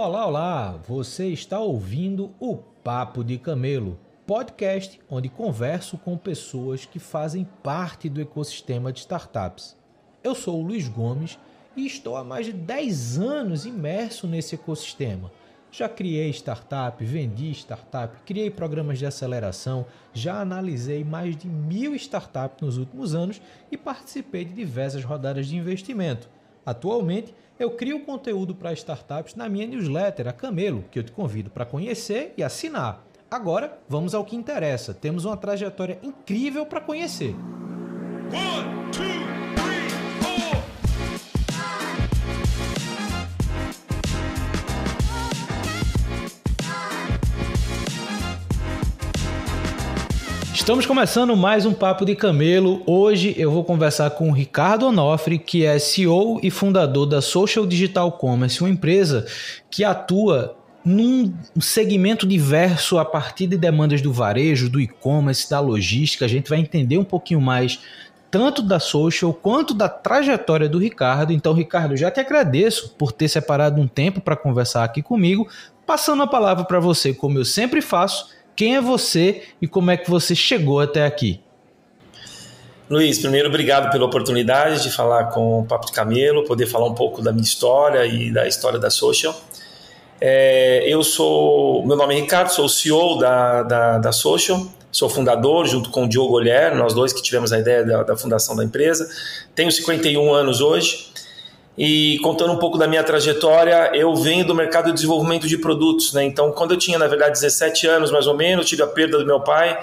Olá, olá! Você está ouvindo o Papo de Camelo, podcast onde converso com pessoas que fazem parte do ecossistema de startups. Eu sou o Luiz Gomes e estou há mais de 10 anos imerso nesse ecossistema. Já criei startup, vendi startup, criei programas de aceleração, já analisei mais de 1000 startups nos últimos anos e participei de diversas rodadas de investimento. Atualmente, eu crio conteúdo para startups na minha newsletter, a Camelo, que eu te convido para conhecer e assinar. Agora, vamos ao que interessa. Temos uma trajetória incrível para conhecer. 1, 2, 3, 4. Estamos começando mais um Papo de Camelo. Hoje eu vou conversar com o Ricardo Onofre, que é CEO e fundador da Social Digital Commerce, uma empresa que atua num segmento diverso a partir de demandas do varejo, do e-commerce, da logística. A gente vai entender um pouquinho mais tanto da Social quanto da trajetória do Ricardo. Então, Ricardo, já te agradeço por ter separado um tempo para conversar aqui comigo. Passando a palavra para você, como eu sempre faço. Quem é você e como é que você chegou até aqui? Luiz, primeiro, obrigado pela oportunidade de falar com o Papo de Camelo, poder falar um pouco da minha história e da história da Social. Meu nome é Ricardo, sou o CEO da Social, sou fundador junto com o Diogo Olher, nós dois que tivemos a ideia da fundação da empresa. Tenho 51 anos hoje. E contando um pouco da minha trajetória, eu venho do mercado de desenvolvimento de produtos, né? Então, quando eu tinha, na verdade, 17 anos, mais ou menos, tive a perda do meu pai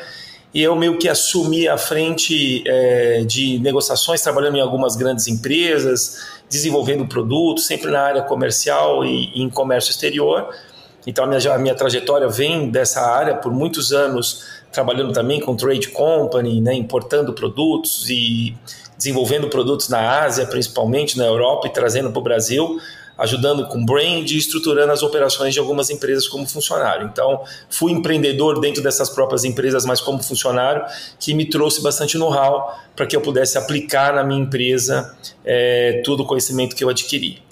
e eu meio que assumi a frente de negociações, trabalhando em algumas grandes empresas, desenvolvendo produtos, sempre na área comercial e em comércio exterior. Então, a minha trajetória vem dessa área, por muitos anos, trabalhando também com trade company, né? Importando produtos e desenvolvendo produtos na Ásia, principalmente na Europa, e trazendo para o Brasil, ajudando com brand e estruturando as operações de algumas empresas como funcionário. Então, fui empreendedor dentro dessas próprias empresas, mas como funcionário, que me trouxe bastante know-how para que eu pudesse aplicar na minha empresa todo o conhecimento que eu adquiri.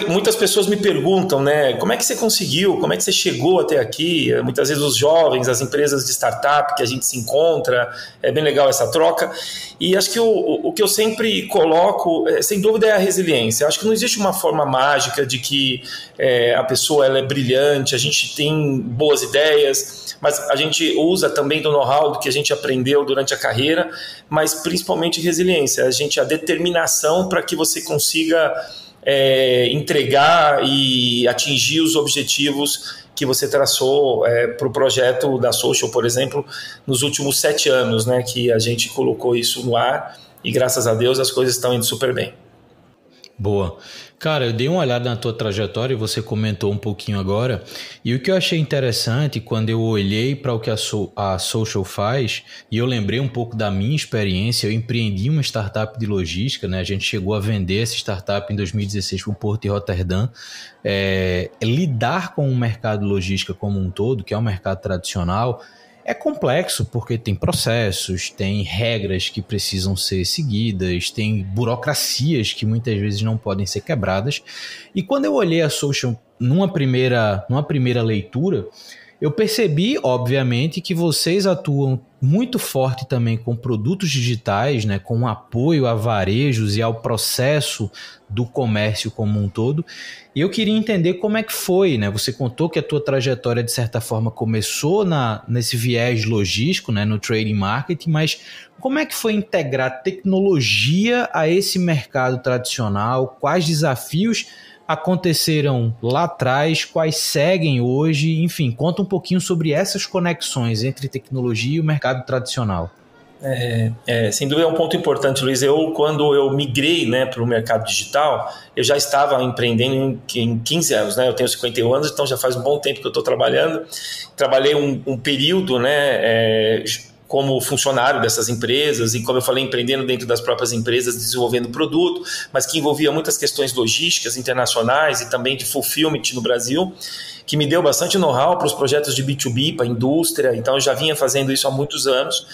Muitas pessoas me perguntam, né, como é que você conseguiu, como é que você chegou até aqui? Muitas vezes os jovens, as empresas de startup que a gente se encontra, é bem legal essa troca. E acho que o que eu sempre coloco, sem dúvida, é a resiliência. Acho que não existe uma forma mágica de que a pessoa ela é brilhante, a gente tem boas ideias, mas a gente usa também do know-how do que a gente aprendeu durante a carreira, mas principalmente resiliência, a determinação para que você consiga entregar e atingir os objetivos que você traçou para o projeto da Social, por exemplo, nos últimos 7 anos, né, que a gente colocou isso no ar e graças a Deus as coisas estão indo super bem. Boa. Cara, eu dei uma olhada na tua trajetória e você comentou um pouquinho agora, e o que eu achei interessante quando eu olhei para o que a Social faz, e eu lembrei um pouco da minha experiência, eu empreendi uma startup de logística, né? A gente chegou a vender essa startup em 2016 para o Porto de Roterdã. Lidar com o mercado logística como um todo, que é um mercado tradicional, é complexo porque tem processos, tem regras que precisam ser seguidas, tem burocracias que muitas vezes não podem ser quebradas. E quando eu olhei a Social numa primeira leitura, eu percebi, obviamente, que vocês atuam muito forte também com produtos digitais, né, com apoio a varejos e ao processo do comércio como um todo. E eu queria entender como é que foi, né? Você contou que a tua trajetória, de certa forma, começou nesse viés logístico, né, no trading marketing, mas como é que foi integrar tecnologia a esse mercado tradicional? Quais desafios aconteceram lá atrás, quais seguem hoje? Enfim, conta um pouquinho sobre essas conexões entre tecnologia e o mercado tradicional. Sem dúvida é um ponto importante, Luiz. Quando eu migrei, né, para o mercado digital, eu já estava empreendendo em 15 anos, né? Eu tenho 51 anos, então já faz um bom tempo que eu estou trabalhando. Trabalhei um período, né, como funcionário dessas empresas e, como eu falei, empreendendo dentro das próprias empresas, desenvolvendo produto, mas que envolvia muitas questões logísticas internacionais e também de fulfillment no Brasil, que me deu bastante know-how para os projetos de B2B, para a indústria. Então eu já vinha fazendo isso há muitos anos.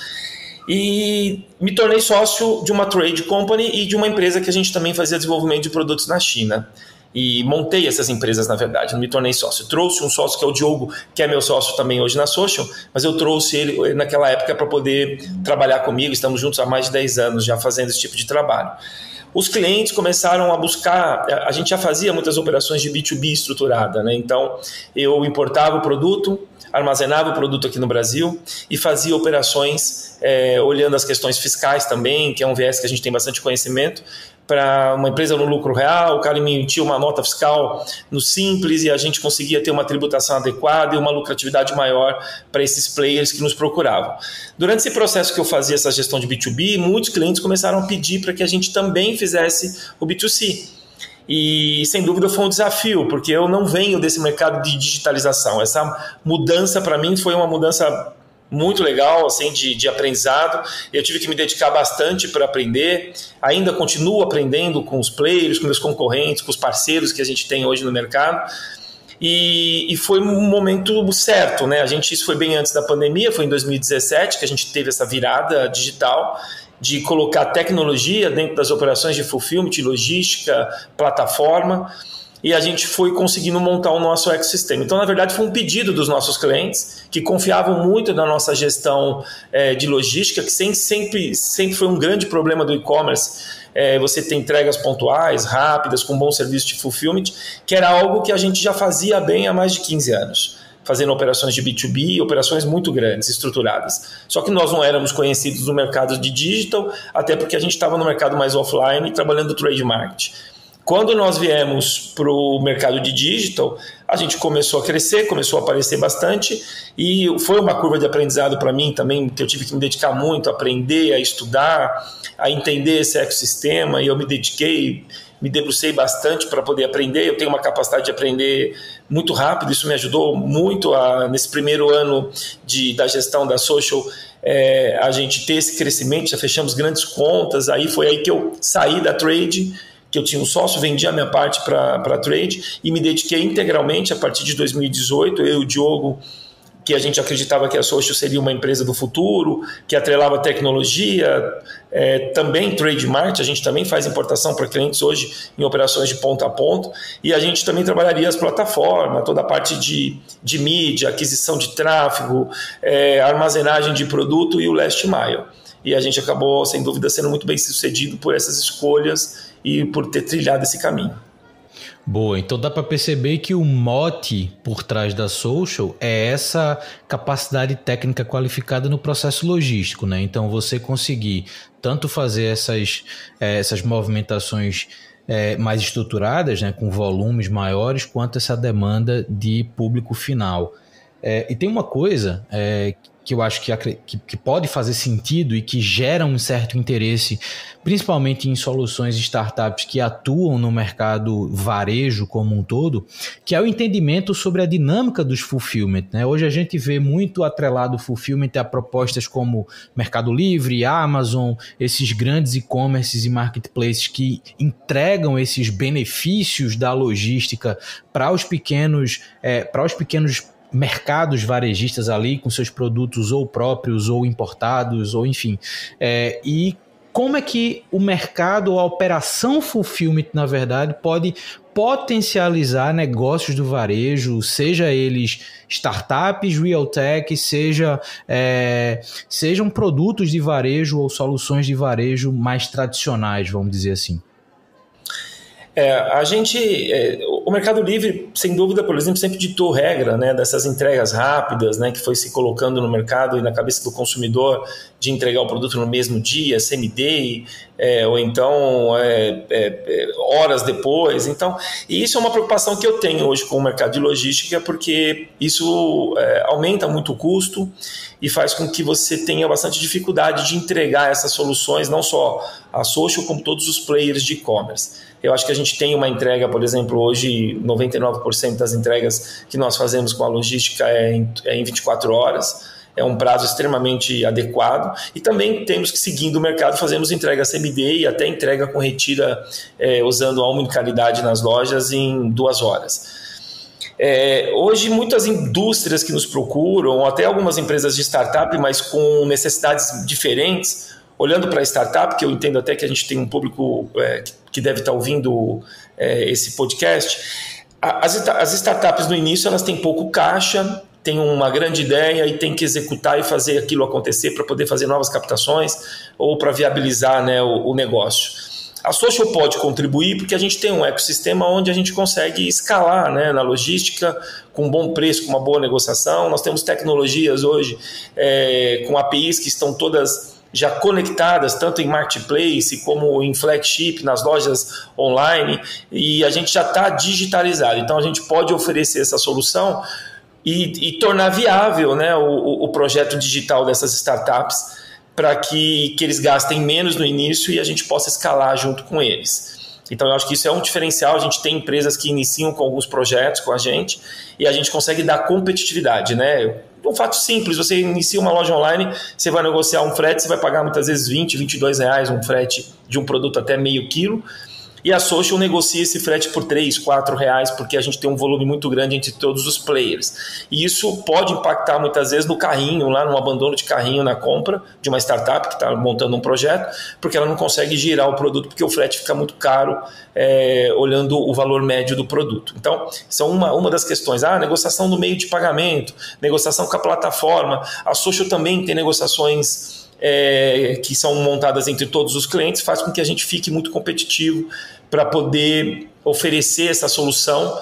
e me tornei sócio de uma trade company e de uma empresa que a gente também fazia desenvolvimento de produtos na China. E montei essas empresas, na verdade, não me tornei sócio. Trouxe um sócio que é o Diogo, que é meu sócio também hoje na Social, mas eu trouxe ele naquela época para poder trabalhar comigo. Estamos juntos há mais de 10 anos já fazendo esse tipo de trabalho. Os clientes começaram a buscar, a gente já fazia muitas operações de B2B estruturada, né? Então eu importava o produto, armazenava o produto aqui no Brasil e fazia operações olhando as questões fiscais também, que é um viés que a gente tem bastante conhecimento, para uma empresa no lucro real, o cara me emitia uma nota fiscal no Simples e a gente conseguia ter uma tributação adequada e uma lucratividade maior para esses players que nos procuravam. Durante esse processo que eu fazia essa gestão de B2B, muitos clientes começaram a pedir para que a gente também fizesse o B2C. E sem dúvida foi um desafio, porque eu não venho desse mercado de digitalização. Essa mudança para mim foi uma mudança muito legal, assim, de aprendizado. Eu tive que me dedicar bastante para aprender. Ainda continuo aprendendo com os players, com meus concorrentes, com os parceiros que a gente tem hoje no mercado. E foi um momento certo, né? Isso foi bem antes da pandemia, foi em 2017 que a gente teve essa virada digital de colocar tecnologia dentro das operações de fulfillment, logística, plataforma, e a gente foi conseguindo montar o nosso ecossistema. Então, na verdade, foi um pedido dos nossos clientes, que confiavam muito na nossa gestão de logística, que sempre foi um grande problema do e-commerce. Você tem entregas pontuais, rápidas, com bom serviço de fulfillment, que era algo que a gente já fazia bem há mais de 15 anos, fazendo operações de B2B, operações muito grandes, estruturadas. Só que nós não éramos conhecidos no mercado de digital, até porque a gente estava no mercado mais offline, trabalhando trade market. Quando nós viemos para o mercado de digital, a gente começou a crescer, começou a aparecer bastante e foi uma curva de aprendizado para mim também, que eu tive que me dedicar muito a aprender, a estudar, a entender esse ecossistema, e eu me dediquei, me debrucei bastante para poder aprender. Eu tenho uma capacidade de aprender muito rápido, isso me ajudou muito nesse primeiro ano da gestão da Social, a gente ter esse crescimento, já fechamos grandes contas, aí foi aí que eu saí da trade, que eu tinha um sócio, vendi a minha parte para a trade e me dediquei integralmente a partir de 2018, eu e o Diogo, que a gente acreditava que a Social seria uma empresa do futuro, que atrelava tecnologia, também trade market, a gente também faz importação para clientes hoje em operações de ponta a ponta, e a gente também trabalharia as plataformas, toda a parte de mídia, aquisição de tráfego, armazenagem de produto e o last mile. E a gente acabou, sem dúvida, sendo muito bem sucedido por essas escolhas e por ter trilhado esse caminho. Boa, então dá para perceber que o mote por trás da Social é essa capacidade técnica qualificada no processo logístico, né? Então você conseguir tanto fazer essas movimentações mais estruturadas, né, com volumes maiores, quanto essa demanda de público final. E tem uma coisa que eu acho que pode fazer sentido e que gera um certo interesse, principalmente em soluções startups que atuam no mercado varejo como um todo, que é o entendimento sobre a dinâmica dos fulfillment, né? Hoje a gente vê muito atrelado o fulfillment a propostas como Mercado Livre, Amazon, esses grandes e-commerces e marketplaces que entregam esses benefícios da logística para os pequenos mercados varejistas ali com seus produtos ou próprios ou importados, ou enfim. E como é que o mercado ou a operação fulfillment, na verdade, pode potencializar negócios do varejo, seja eles startups, realtech, sejam produtos de varejo ou soluções de varejo mais tradicionais, vamos dizer assim? O Mercado Livre, sem dúvida, por exemplo, sempre ditou regra, né, dessas entregas rápidas, né, que foi se colocando no mercado e na cabeça do consumidor de entregar o produto no mesmo dia, same-day, ou então horas depois. Então, e isso é uma preocupação que eu tenho hoje com o mercado de logística, porque isso aumenta muito o custo e faz com que você tenha bastante dificuldade de entregar essas soluções, não só a Social, como todos os players de e-commerce. Eu acho que a gente tem uma entrega, por exemplo, hoje 99% das entregas que nós fazemos com a logística é em 24 horas, é um prazo extremamente adequado, e também temos que, seguindo o mercado, fazemos entrega same-day e até entrega com retira usando a omnicanalidade nas lojas em 2 horas. Hoje, muitas indústrias que nos procuram, até algumas empresas de startup, mas com necessidades diferentes, olhando para a startup, que eu entendo até que a gente tem um público que deve estar ouvindo esse podcast, as startups no início elas têm pouco caixa, têm uma grande ideia e têm que executar e fazer aquilo acontecer para poder fazer novas captações ou para viabilizar, né, o negócio. A Social pode contribuir porque a gente tem um ecossistema onde a gente consegue escalar, né, na logística com um bom preço, com uma boa negociação. Nós temos tecnologias hoje com APIs que estão todas já conectadas, tanto em marketplace como em flagship, nas lojas online, e a gente já está digitalizado. Então a gente pode oferecer essa solução e tornar viável, né, o projeto digital dessas startups, para que eles gastem menos no início e a gente possa escalar junto com eles. Então eu acho que isso é um diferencial. A gente tem empresas que iniciam com alguns projetos com a gente e a gente consegue dar competitividade, né? Um fato simples, você inicia uma loja online, você vai negociar um frete, você vai pagar muitas vezes R$20, R$22 um frete de um produto até meio quilo, e a Social negocia esse frete por R$3, R$4, porque a gente tem um volume muito grande entre todos os players. E isso pode impactar muitas vezes no carrinho, lá no abandono de carrinho na compra de uma startup que está montando um projeto, porque ela não consegue girar o produto, porque o frete fica muito caro, olhando o valor médio do produto. Então, isso é uma das questões. Negociação no meio de pagamento, negociação com a plataforma. A Social também tem negociações que são montadas entre todos os clientes, faz com que a gente fique muito competitivo para poder oferecer essa solução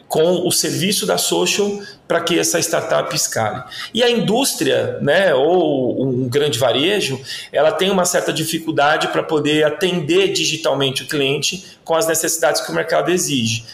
com o serviço da Social para que essa startup escale. E a indústria, né, ou um grande varejo, ela tem uma certa dificuldade para poder atender digitalmente o cliente com as necessidades que o mercado exige.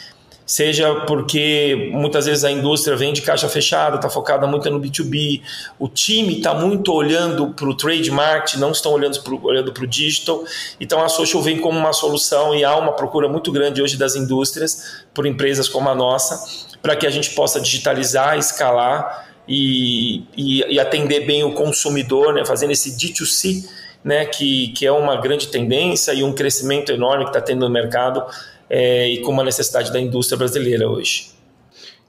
Seja porque muitas vezes a indústria vem de caixa fechada, está focada muito no B2B, o time está muito olhando para o trade market, não estão olhando para o digital. Então a Social vem como uma solução e há uma procura muito grande hoje das indústrias por empresas como a nossa, para que a gente possa digitalizar, escalar e atender bem o consumidor, né, fazendo esse D2C, né, que é uma grande tendência e um crescimento enorme que está tendo no mercado, e com uma necessidade da indústria brasileira hoje.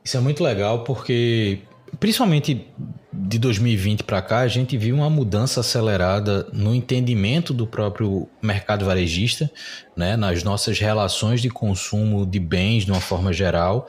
Isso é muito legal porque, principalmente de 2020 para cá, a gente viu uma mudança acelerada no entendimento do próprio mercado varejista, né, nas nossas relações de consumo de bens de uma forma geral.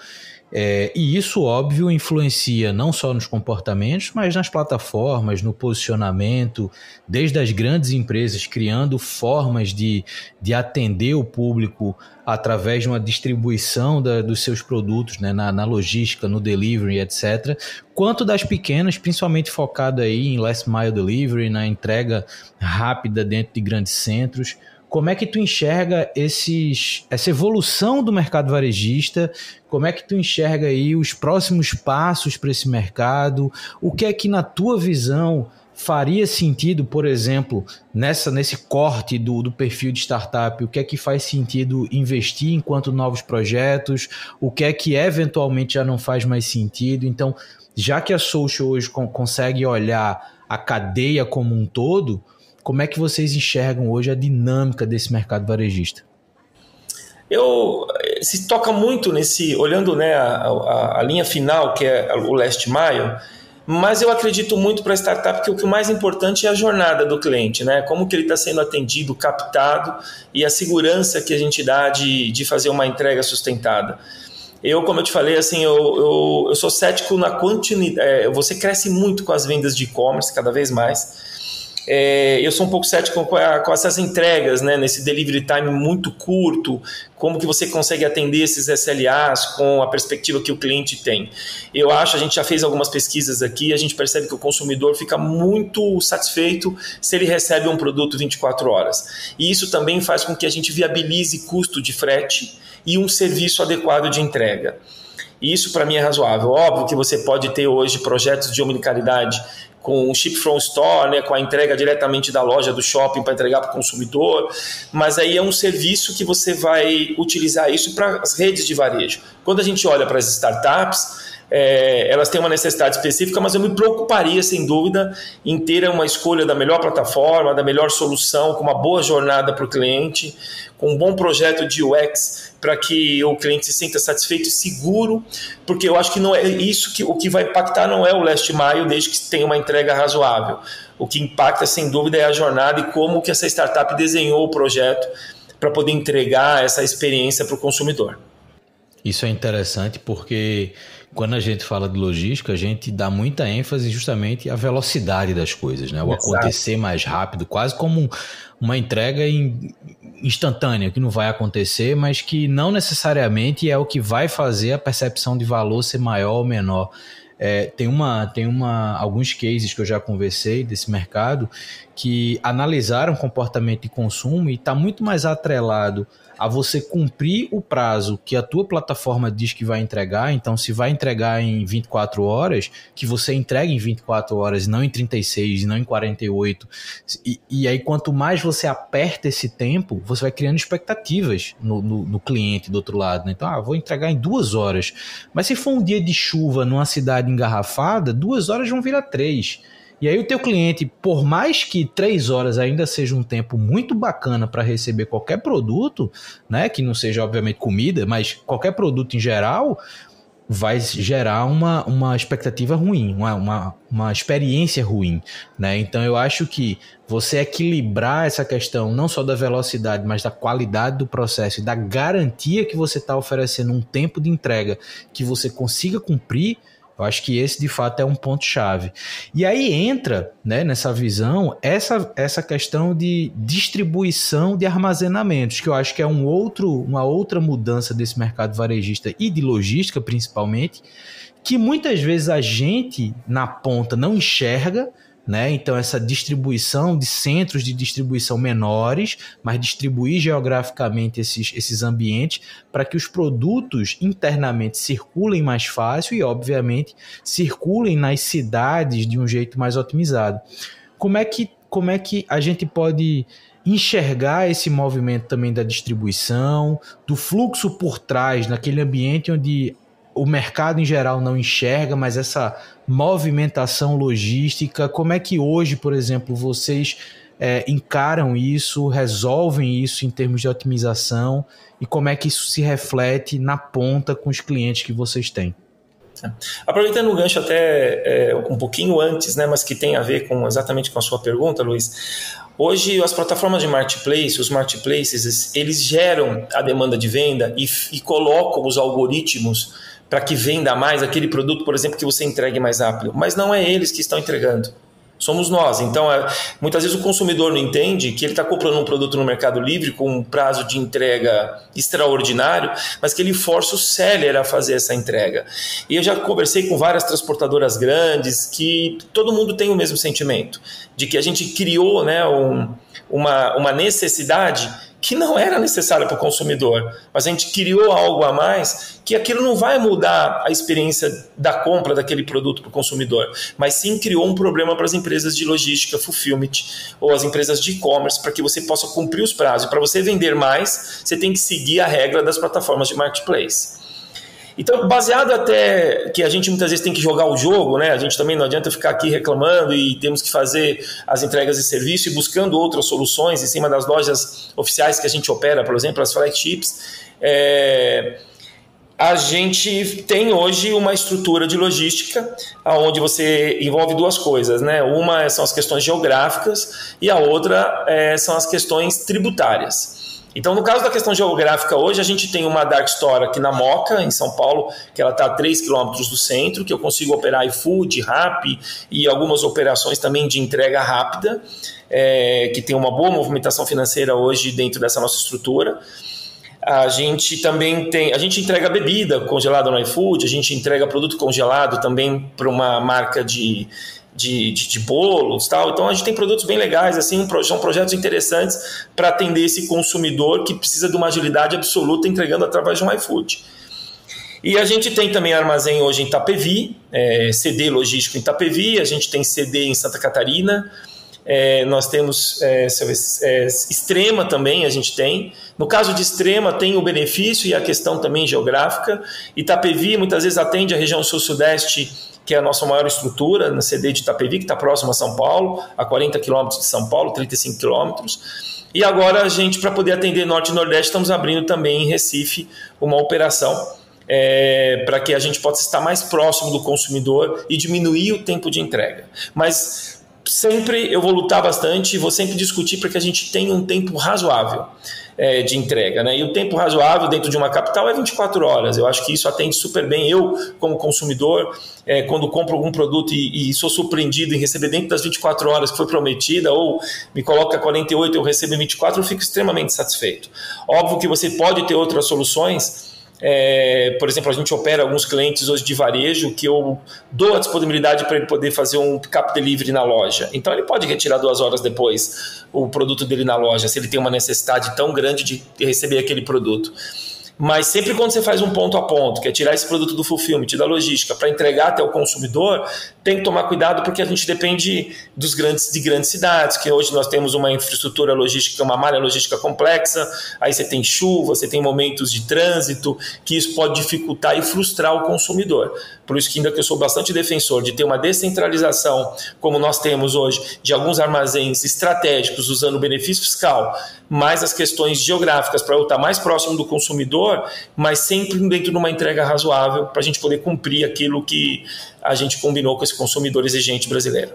E isso, óbvio, influencia não só nos comportamentos, mas nas plataformas, no posicionamento, desde as grandes empresas criando formas de atender o público através de uma distribuição dos seus produtos, né, na logística, no delivery, etc., quanto das pequenas, principalmente focado aí em last mile delivery, na entrega rápida dentro de grandes centros. Como é que tu enxerga essa evolução do mercado varejista? Como é que tu enxerga aí os próximos passos para esse mercado? O que é que, na tua visão, faria sentido, por exemplo, nesse corte do perfil de startup? O que é que faz sentido investir enquanto novos projetos? O que é que eventualmente já não faz mais sentido? Então, já que a Social hoje consegue olhar a cadeia como um todo, como é que vocês enxergam hoje a dinâmica desse mercado varejista? Se toca muito olhando, né, a linha final, que é o last mile, mas eu acredito muito para a startup que o que mais importante é a jornada do cliente, né? Como que ele está sendo atendido, captado, e a segurança que a gente dá de fazer uma entrega sustentada. Como eu te falei, assim, eu sou cético na quantidade. Você cresce muito com as vendas de e-commerce, cada vez mais. Eu sou um pouco cético com essas entregas, né, nesse delivery time muito curto, como que você consegue atender esses SLAs com a perspectiva que o cliente tem. A gente já fez algumas pesquisas aqui, a gente percebe que o consumidor fica muito satisfeito se ele recebe um produto 24 horas. E isso também faz com que a gente viabilize custo de frete e um serviço adequado de entrega. Isso para mim é razoável. Óbvio que você pode ter hoje projetos de omnicanalidade com o ship from store, né, com a entrega diretamente da loja, do shopping para entregar para o consumidor, mas aí é um serviço que você vai utilizar isso para as redes de varejo. Quando a gente olha para as startups, elas têm uma necessidade específica, mas eu me preocuparia, sem dúvida, em ter uma escolha da melhor plataforma, da melhor solução, com uma boa jornada para o cliente, com um bom projeto de UX, para que o cliente se sinta satisfeito e seguro, porque eu acho que não é isso que o que vai impactar não é o last mile, desde que tenha uma entrega razoável. O que impacta, sem dúvida, é a jornada e como que essa startup desenhou o projeto para poder entregar essa experiência para o consumidor. Isso é interessante porque quando a gente fala de logística, a gente dá muita ênfase justamente à velocidade das coisas, né? O acontecer mais rápido, quase como uma entrega instantânea, que não vai acontecer, mas que não necessariamente é o que vai fazer a percepção de valor ser maior ou menor. Tem alguns cases que eu já conversei desse mercado que analisaram comportamento de consumo e está muito mais atrelado a você cumprir o prazo que a tua plataforma diz que vai entregar. Então, se vai entregar em 24 horas, que você entregue em 24 horas, não em 36, não em 48. E aí, quanto mais você aperta esse tempo, você vai criando expectativas no cliente do outro lado, né? Então, vou entregar em 2 horas. Mas se for um dia de chuva numa cidade engarrafada, 2 horas vão virar 3. E aí o teu cliente, por mais que 3 horas ainda seja um tempo muito bacana para receber qualquer produto, né, que não seja obviamente comida, mas qualquer produto em geral, vai gerar uma expectativa ruim, uma experiência ruim, né? Então eu acho que você equilibrar essa questão não só da velocidade, mas da qualidade do processo e da garantia que você está oferecendo um tempo de entrega que você consiga cumprir, eu acho que esse, de fato, é um ponto-chave. E aí entra, né, nessa visão essa questão de distribuição de armazenamentos, que eu acho que é uma outra mudança desse mercado varejista e de logística, principalmente, que muitas vezes a gente, na ponta, não enxerga, né? Então, essa distribuição de centros de distribuição menores, mas distribuir geograficamente esses ambientes para que os produtos internamente circulem mais fácil e, obviamente, circulem nas cidades de um jeito mais otimizado. Como é que a gente pode enxergar esse movimento também da distribuição, do fluxo por trás, naquele ambiente onde o mercado em geral não enxerga, mas essa movimentação logística, como é que hoje, por exemplo, vocês encaram isso, resolvem isso em termos de otimização e como é que isso se reflete na ponta com os clientes que vocês têm? Aproveitando o gancho até um pouquinho antes, né, mas que tem a ver exatamente com a sua pergunta, Luiz, hoje as plataformas de marketplace, os marketplaces, eles geram a demanda de venda e colocam os algoritmos para que venda mais aquele produto, por exemplo, que você entregue mais rápido. Mas não é eles que estão entregando, somos nós. Então, muitas vezes o consumidor não entende que ele está comprando um produto no Mercado Livre com um prazo de entrega extraordinário, mas que ele força o seller a fazer essa entrega. E eu já conversei com várias transportadoras grandes que todo mundo tem o mesmo sentimento, de que a gente criou, né, uma necessidade que não era necessária para o consumidor, mas a gente criou algo a mais que aquilo não vai mudar a experiência da compra daquele produto para o consumidor, mas sim criou um problema para as empresas de logística, fulfillment, ou as empresas de e-commerce, para que você possa cumprir os prazos. Para você vender mais, você tem que seguir a regra das plataformas de marketplace. Então, baseado até que a gente muitas vezes tem que jogar o jogo, né? A gente também não adianta ficar aqui reclamando e temos que fazer as entregas de serviço e buscando outras soluções em cima das lojas oficiais que a gente opera, por exemplo, as flagships. A gente tem hoje uma estrutura de logística onde você envolve duas coisas, né? Uma são as questões geográficas e a outra são as questões tributárias. Então, no caso da questão geográfica, hoje a gente tem uma Dark Store aqui na Moca, em São Paulo, que ela está a 3 km do centro, que eu consigo operar iFood, Rappi e algumas operações também de entrega rápida, que tem uma boa movimentação financeira hoje dentro dessa nossa estrutura. A gente também a gente entrega bebida congelada no iFood, a gente entrega produto congelado também para uma marca de bolos, tal. Então a gente tem produtos bem legais, assim, são projetos interessantes para atender esse consumidor que precisa de uma agilidade absoluta entregando através de um iFood. E a gente tem também armazém hoje em Itapevi, CD logístico em Itapevi, a gente tem CD em Santa Catarina, nós temos Extrema também, a gente tem. No caso de Extrema, tem o benefício e a questão também geográfica. Itapevi muitas vezes atende a região sul-sudeste, que é a nossa maior estrutura, na CD de Itapevi, que está próximo a São Paulo, a 40 quilômetros de São Paulo, 35 quilômetros. E agora a gente, para poder atender Norte e Nordeste, estamos abrindo também em Recife uma operação para que a gente possa estar mais próximo do consumidor e diminuir o tempo de entrega. Mas sempre eu vou lutar bastante e vou sempre discutir para que a gente tenha um tempo razoável de entrega, né? E o tempo razoável dentro de uma capital é 24 horas. Eu acho que isso atende super bem. Eu, como consumidor, quando compro algum produto e sou surpreendido em receber dentro das 24 horas que foi prometida, ou me coloca 48 e eu recebo em 24, eu fico extremamente satisfeito. Óbvio que você pode ter outras soluções. Por exemplo, a gente opera alguns clientes hoje de varejo que eu dou a disponibilidade para ele poder fazer um pick-up delivery na loja. Então ele pode retirar 2 horas depois o produto dele na loja, se ele tem uma necessidade tão grande de receber aquele produto. Mas sempre quando você faz um ponto a ponto, que é tirar esse produto do fulfillment, da logística, para entregar até o consumidor, tem que tomar cuidado porque a gente depende de grandes cidades, que hoje nós temos uma infraestrutura logística, uma malha logística complexa, aí você tem chuva, você tem momentos de trânsito, que isso pode dificultar e frustrar o consumidor. Por isso que ainda que eu sou bastante defensor de ter uma descentralização, como nós temos hoje, de alguns armazéns estratégicos usando o benefício fiscal, mais as questões geográficas para eu estar mais próximo do consumidor, mas sempre dentro de uma entrega razoável para a gente poder cumprir aquilo que a gente combinou com esse consumidor exigente brasileiro.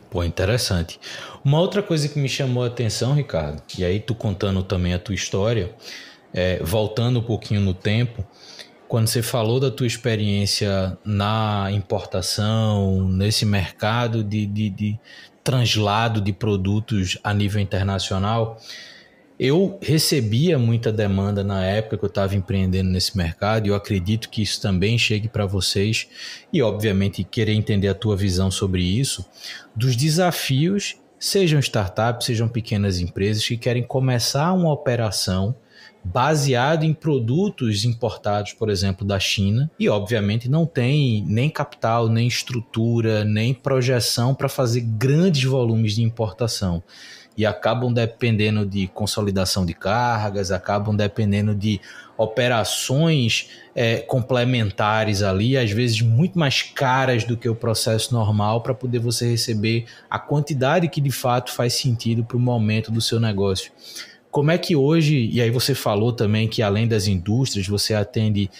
Pô, interessante. Uma outra coisa que me chamou a atenção, Ricardo, e aí tu contando também a tua história, voltando um pouquinho no tempo, quando você falou da tua experiência na importação, nesse mercado de translado de produtos a nível internacional, eu recebia muita demanda na época que eu estava empreendendo nesse mercado e eu acredito que isso também chegue para vocês e, obviamente, querer entender a tua visão sobre isso, dos desafios, sejam startups, sejam pequenas empresas que querem começar uma operação baseado em produtos importados, por exemplo, da China e, obviamente, não tem nem capital, nem estrutura, nem projeção para fazer grandes volumes de importação. E acabam dependendo de consolidação de cargas, acabam dependendo de operações complementares ali, às vezes muito mais caras do que o processo normal para poder você receber a quantidade que de fato faz sentido para o momento do seu negócio. Como é que hoje, e aí você falou também que além das indústrias você atende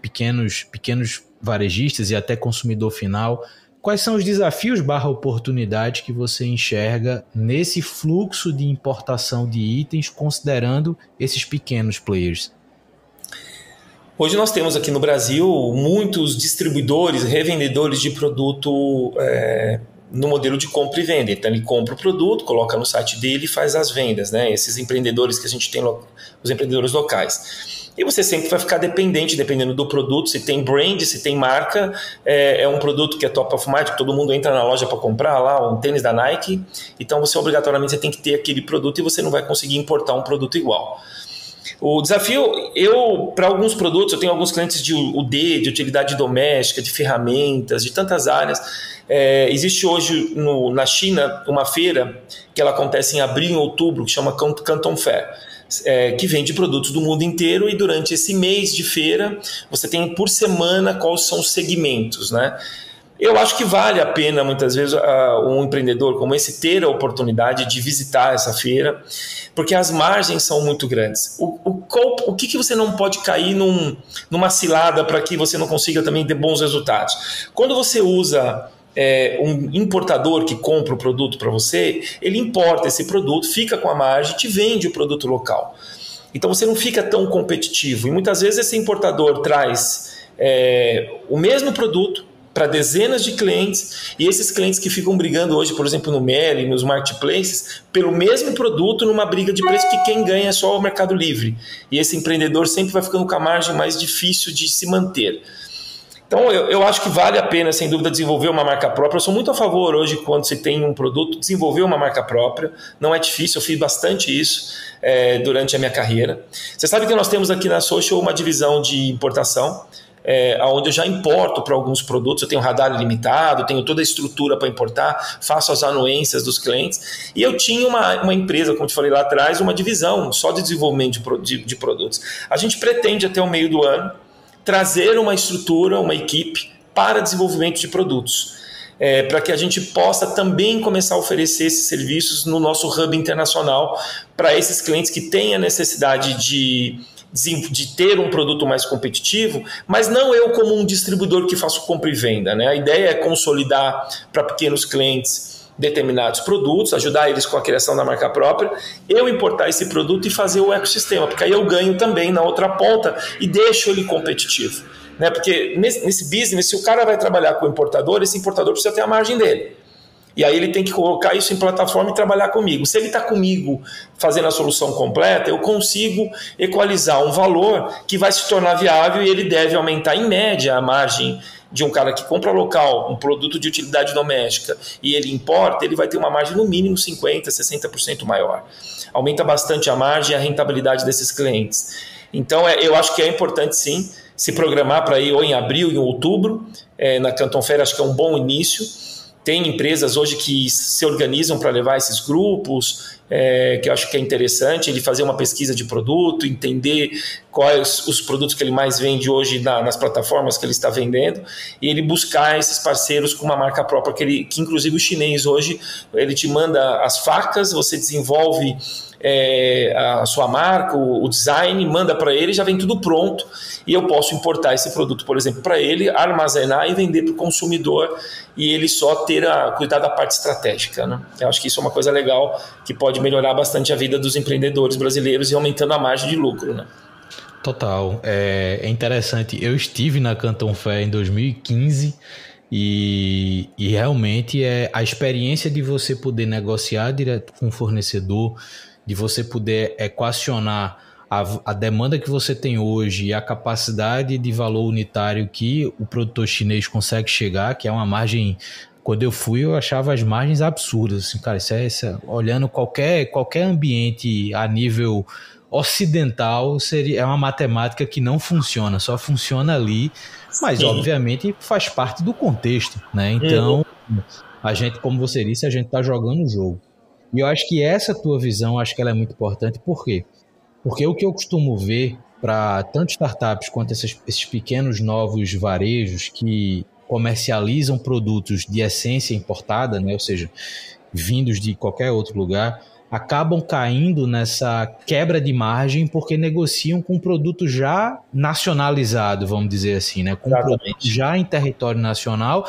pequenos varejistas e até consumidor final, quais são os desafios / oportunidades que você enxerga nesse fluxo de importação de itens, considerando esses pequenos players? Hoje nós temos aqui no Brasil muitos distribuidores, revendedores de produto no modelo de compra e venda. Então ele compra o produto, coloca no site dele e faz as vendas, né? Esses empreendedores que a gente tem, os empreendedores locais. E você sempre vai ficar dependendo do produto, se tem brand, se tem marca, é um produto que é top of mind, que todo mundo entra na loja para comprar lá, um tênis da Nike, então você obrigatoriamente tem que ter aquele produto e você não vai conseguir importar um produto igual. O desafio, para alguns produtos, eu tenho alguns clientes de UD, de utilidade doméstica, de ferramentas, de tantas áreas. Existe hoje na China uma feira que ela acontece em abril e outubro, que chama Canton Fair. Que vende produtos do mundo inteiro e durante esse mês de feira você tem por semana quais são os segmentos, né? Eu acho que vale a pena muitas vezes um empreendedor como esse ter a oportunidade de visitar essa feira, porque as margens são muito grandes. O que você não pode cair numa cilada para que você não consiga também ter bons resultados? Quando você usa um importador que compra o produto para você, ele importa esse produto, fica com a margem e te vende o produto local. Então você não fica tão competitivo. E muitas vezes esse importador traz o mesmo produto para dezenas de clientes, e esses clientes que ficam brigando hoje, por exemplo, no Meli, nos marketplaces, pelo mesmo produto numa briga de preço que quem ganha é só o Mercado Livre. E esse empreendedor sempre vai ficando com a margem mais difícil de se manter. Então, eu acho que vale a pena, sem dúvida, desenvolver uma marca própria. Eu sou muito a favor hoje, quando se tem um produto, desenvolver uma marca própria. Não é difícil, eu fiz bastante isso durante a minha carreira. Você sabe que nós temos aqui na Social uma divisão de importação. onde eu já importo para alguns produtos, eu tenho radar ilimitado, tenho toda a estrutura para importar, faço as anuências dos clientes, e eu tinha uma empresa, como te falei lá atrás, uma divisão só de desenvolvimento de produtos. A gente pretende até o meio do ano trazer uma estrutura, uma equipe para desenvolvimento de produtos, para que a gente possa também começar a oferecer esses serviços no nosso hub internacional para esses clientes que têm a necessidade de ter um produto mais competitivo, mas não eu como um distribuidor que faço compra e venda, né? A ideia é consolidar para pequenos clientes determinados produtos, ajudar eles com a criação da marca própria, eu importar esse produto e fazer o ecossistema, porque aí eu ganho também na outra ponta e deixo ele competitivo, né? Porque nesse business, se o cara vai trabalhar com o importador, esse importador precisa ter a margem dele. E aí ele tem que colocar isso em plataforma e trabalhar comigo. Se ele está comigo fazendo a solução completa, eu consigo equalizar um valor que vai se tornar viável e ele deve aumentar em média a margem de um cara que compra local um produto de utilidade doméstica e ele importa, ele vai ter uma margem no mínimo 50%, 60% maior. Aumenta bastante a margem e a rentabilidade desses clientes. Então eu acho que é importante sim se programar para ir ou em abril ou em outubro. Na Canton Fair acho que é um bom início. Tem empresas hoje que se organizam para levar esses grupos, que eu acho que é interessante ele fazer uma pesquisa de produto, entender quais os produtos que ele mais vende hoje nas plataformas que ele está vendendo, e ele buscar esses parceiros com uma marca própria, que inclusive o chinês hoje, ele te manda as facas, você desenvolve a sua marca, o design, manda para ele, já vem tudo pronto, e eu posso importar esse produto, por exemplo, para ele, armazenar e vender para o consumidor, e ele só cuidar da parte estratégica, né? Eu acho que isso é uma coisa legal que pode melhorar bastante a vida dos empreendedores brasileiros e aumentando a margem de lucro, né? Total, é interessante. Eu estive na Canton Fair em 2015 e realmente a experiência de você poder negociar direto com o fornecedor, de você poder equacionar a demanda que você tem hoje e a capacidade de valor unitário que o produtor chinês consegue chegar, que é uma margem. Quando eu fui, eu achava as margens absurdas. Assim, cara, olhando qualquer ambiente a nível ocidental, é uma matemática que não funciona, só funciona ali, mas sim, obviamente faz parte do contexto, né? Então, a gente, como você disse, a gente está jogando o jogo. E eu acho que essa tua visão, acho que ela é muito importante. Por quê? Porque o que eu costumo ver para tanto startups quanto esses pequenos novos varejos que comercializam produtos de essência importada, né? Ou seja, vindos de qualquer outro lugar, acabam caindo nessa quebra de margem porque negociam com um produto já nacionalizado, vamos dizer assim, né? Com um produto já em território nacional,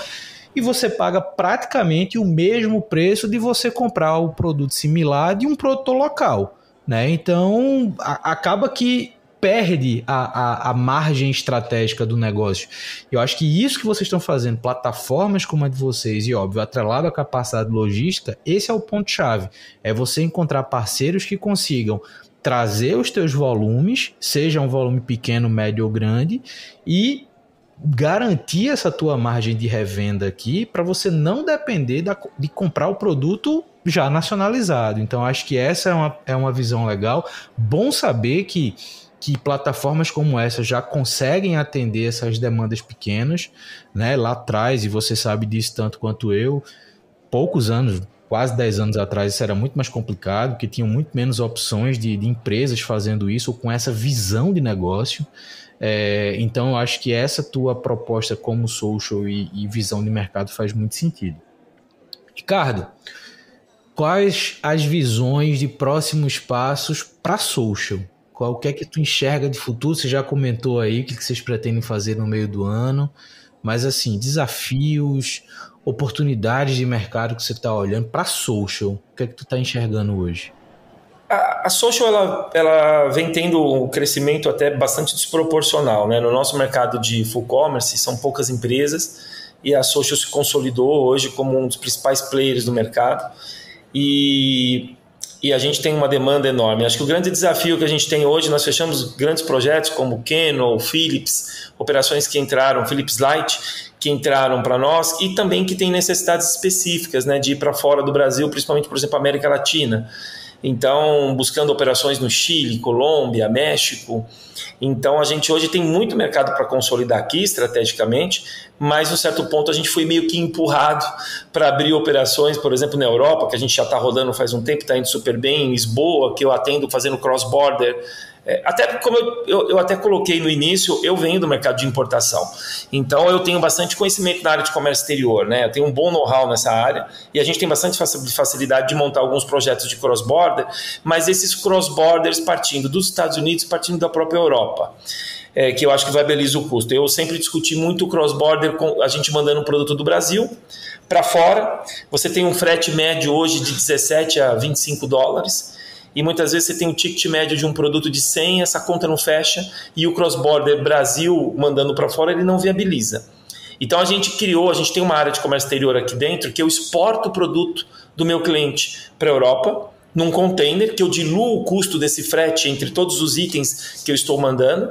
e você paga praticamente o mesmo preço de você comprar o produto similar de um produtor local, né? Então, acaba que perde a margem estratégica do negócio. Eu acho que isso que vocês estão fazendo, plataformas como a de vocês, e óbvio, atrelado à capacidade logística, esse é o ponto-chave. É você encontrar parceiros que consigam trazer os teus volumes, seja um volume pequeno, médio ou grande, e garantir essa tua margem de revenda aqui para você não depender de comprar o produto já nacionalizado. Então, acho que essa é uma visão legal. Bom saber que plataformas como essa já conseguem atender essas demandas pequenas, né? Lá atrás, e você sabe disso tanto quanto eu, poucos anos, quase 10 anos atrás, isso era muito mais complicado, porque tinham muito menos opções de empresas fazendo isso, ou com essa visão de negócio. Então, eu acho que essa tua proposta como social e visão de mercado faz muito sentido. Ricardo, quais as visões de próximos passos para social? O que é que tu enxerga de futuro? Você já comentou aí o que vocês pretendem fazer no meio do ano, mas assim, desafios, oportunidades de mercado que você está olhando para social, o que é que tu está enxergando hoje? A social ela vem tendo um crescimento até bastante desproporcional, né? No nosso mercado de full commerce são poucas empresas e a social se consolidou hoje como um dos principais players do mercado e a gente tem uma demanda enorme. Acho que o grande desafio que a gente tem hoje, nós fechamos grandes projetos como Canon, Philips, operações que entraram, Philips Light, que entraram para nós e também que tem necessidades específicas, né, de ir para fora do Brasil, principalmente, por exemplo, América Latina. então buscando operações no Chile, Colômbia, México. Então a gente hoje tem muito mercado para consolidar aqui estrategicamente, mas em certo ponto a gente foi meio que empurrado para abrir operações, por exemplo, na Europa, que a gente já está rodando faz um tempo, está indo super bem, em Lisboa, que eu atendo fazendo cross-border. Até como eu até coloquei no início, eu venho do mercado de importação, então eu tenho bastante conhecimento na área de comércio exterior, né? Eu tenho um bom know-how nessa área e a gente tem bastante facilidade de montar alguns projetos de cross-border, mas esses cross-borders partindo dos Estados Unidos, partindo da própria Europa, que eu acho que viabiliza o custo. Eu sempre discuti muito o cross-border com a gente mandando um produto do Brasil para fora. Você tem um frete médio hoje de 17 a 25 dólares, e muitas vezes você tem um ticket médio de um produto de 100, essa conta não fecha, e o cross-border Brasil mandando para fora, ele não viabiliza. Então a gente tem uma área de comércio exterior aqui dentro, que eu exporto o produto do meu cliente para a Europa, num container, que eu diluo o custo desse frete entre todos os itens que eu estou mandando,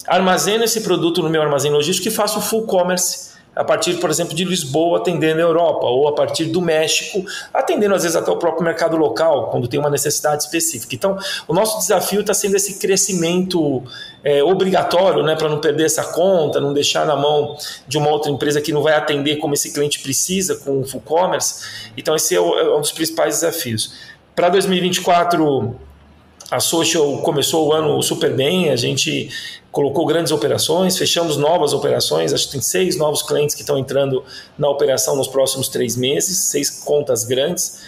armazeno esse produto no meu armazém logístico e faço full commerce, a partir, por exemplo, de Lisboa, atendendo a Europa, ou a partir do México, atendendo às vezes até o próprio mercado local, quando tem uma necessidade específica. Então, o nosso desafio está sendo esse crescimento obrigatório, né, para não perder essa conta, não deixar na mão de uma outra empresa que não vai atender como esse cliente precisa com o full commerce. Então, esse é um dos principais desafios. Para 2024... a Social começou o ano super bem, a gente colocou grandes operações, fechamos novas operações, acho que tem 6 novos clientes que estão entrando na operação nos próximos 3 meses, 6 contas grandes,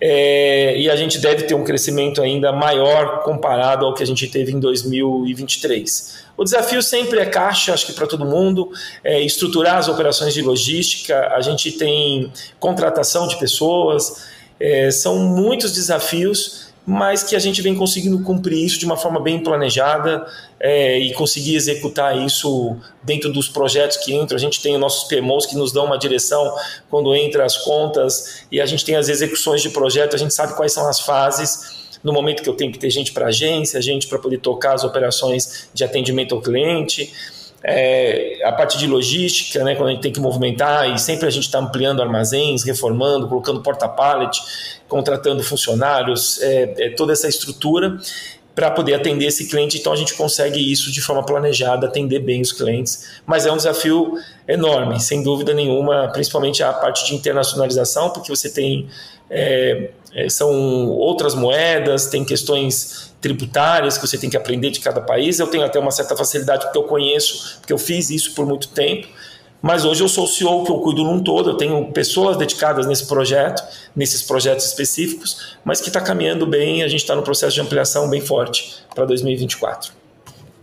e a gente deve ter um crescimento ainda maior comparado ao que a gente teve em 2023. O desafio sempre é caixa, acho que para todo mundo, estruturar as operações de logística, a gente tem contratação de pessoas, são muitos desafios, mas que a gente vem conseguindo cumprir isso de uma forma bem planejada e conseguir executar isso dentro dos projetos que entram. A gente tem os nossos PMOs que nos dão uma direção quando entra as contas, e a gente tem as execuções de projeto, a gente sabe quais são as fases, no momento que eu tenho que ter gente para agência, gente para poder tocar as operações de atendimento ao cliente, a parte de logística, né, quando a gente tem que movimentar, e sempre a gente está ampliando armazéns, reformando, colocando porta-pallet, contratando funcionários, toda essa estrutura para poder atender esse cliente. Então a gente consegue isso de forma planejada, atender bem os clientes, mas é um desafio enorme, sem dúvida nenhuma, principalmente a parte de internacionalização, porque você tem são outras moedas, tem questões tributárias que você tem que aprender de cada país. Eu tenho até uma certa facilidade porque eu conheço, porque eu fiz isso por muito tempo, mas hoje eu sou o CEO que eu cuido num todo, eu tenho pessoas dedicadas nesse projeto, nesses projetos específicos, mas que está caminhando bem, a gente está no processo de ampliação bem forte para 2024.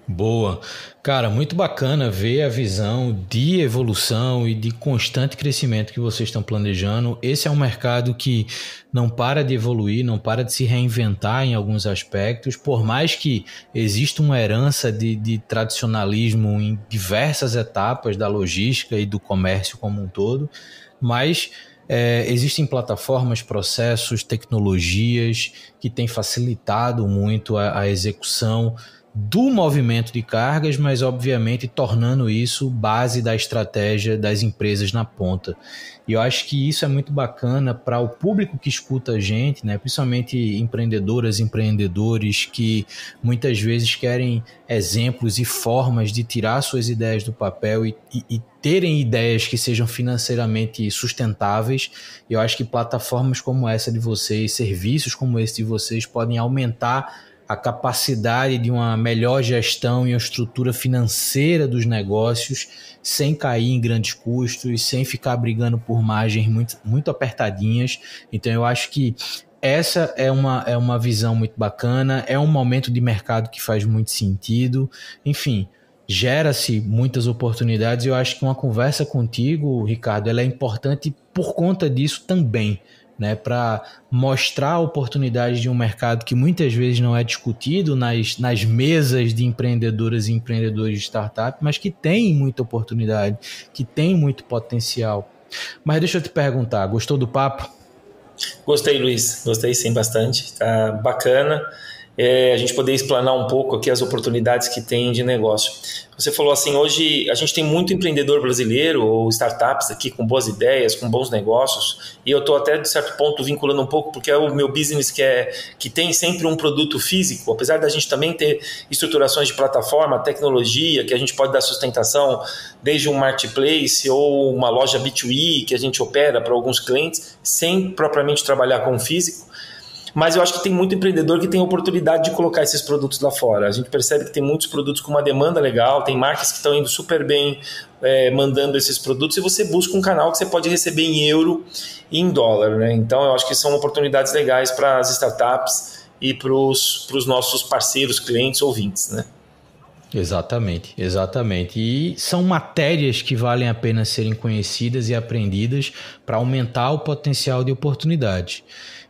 Boa. Cara, muito bacana ver a visão de evolução e de constante crescimento que vocês estão planejando. Esse é um mercado que não para de evoluir, não para de se reinventar em alguns aspectos, por mais que exista uma herança de tradicionalismo em diversas etapas da logística e do comércio como um todo, mas existem plataformas, processos, tecnologias que têm facilitado muito a execução do movimento de cargas, mas obviamente tornando isso base da estratégia das empresas na ponta. E eu acho que isso é muito bacana para o público que escuta a gente, né? Principalmente empreendedoras e empreendedores que muitas vezes querem exemplos e formas de tirar suas ideias do papel e terem ideias que sejam financeiramente sustentáveis. Eu acho que plataformas como essa de vocês, serviços como esse de vocês podem aumentar a capacidade de uma melhor gestão e uma estrutura financeira dos negócios sem cair em grandes custos, sem ficar brigando por margens muito apertadinhas. Então eu acho que essa é uma visão muito bacana, é um momento de mercado que faz muito sentido. Enfim, gera-se muitas oportunidades e eu acho que uma conversa contigo, Ricardo, ela é importante por conta disso também, né, para mostrar oportunidades de um mercado que muitas vezes não é discutido nas mesas de empreendedoras e empreendedores de startup, mas que tem muita oportunidade, que tem muito potencial. Mas deixa eu te perguntar, gostou do papo? Gostei, Luiz. Gostei sim, bastante. Tá bacana. a gente poder explanar um pouco aqui as oportunidades que tem de negócio. Você falou assim, hoje a gente tem muito empreendedor brasileiro ou startups aqui com boas ideias, com bons negócios, e eu estou até de certo ponto vinculando um pouco, porque é o meu business que tem sempre um produto físico, apesar da gente também ter estruturações de plataforma, tecnologia, que a gente pode dar sustentação desde um marketplace ou uma loja B2E que a gente opera para alguns clientes, sem propriamente trabalhar com o físico. Mas eu acho que tem muito empreendedor que tem a oportunidade de colocar esses produtos lá fora. A gente percebe que tem muitos produtos com uma demanda legal, tem marcas que estão indo super bem mandando esses produtos, e você busca um canal que você pode receber em euro e em dólar, né? Então eu acho que são oportunidades legais para as startups e para os nossos parceiros, clientes, ouvintes, né? Exatamente, exatamente. E são matérias que valem a pena serem conhecidas e aprendidas para aumentar o potencial de oportunidade.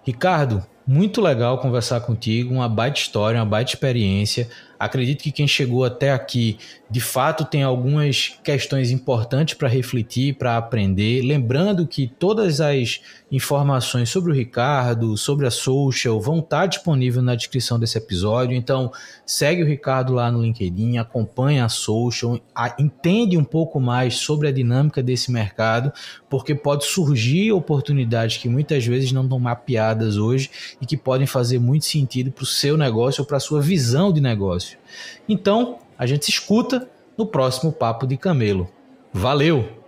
Ricardo, muito legal conversar contigo, uma baita história, uma baita experiência. Acredito que quem chegou até aqui, de fato, tem algumas questões importantes para refletir, para aprender. Lembrando que todas as informações sobre o Ricardo, sobre a Social, vão estar disponíveis na descrição desse episódio. Então, segue o Ricardo lá no LinkedIn, acompanha a Social, entende um pouco mais sobre a dinâmica desse mercado, porque pode surgir oportunidades que muitas vezes não estão mapeadas hoje e que podem fazer muito sentido para o seu negócio ou para a sua visão de negócio. Então, a gente se escuta no próximo Papo de Camelo. Valeu!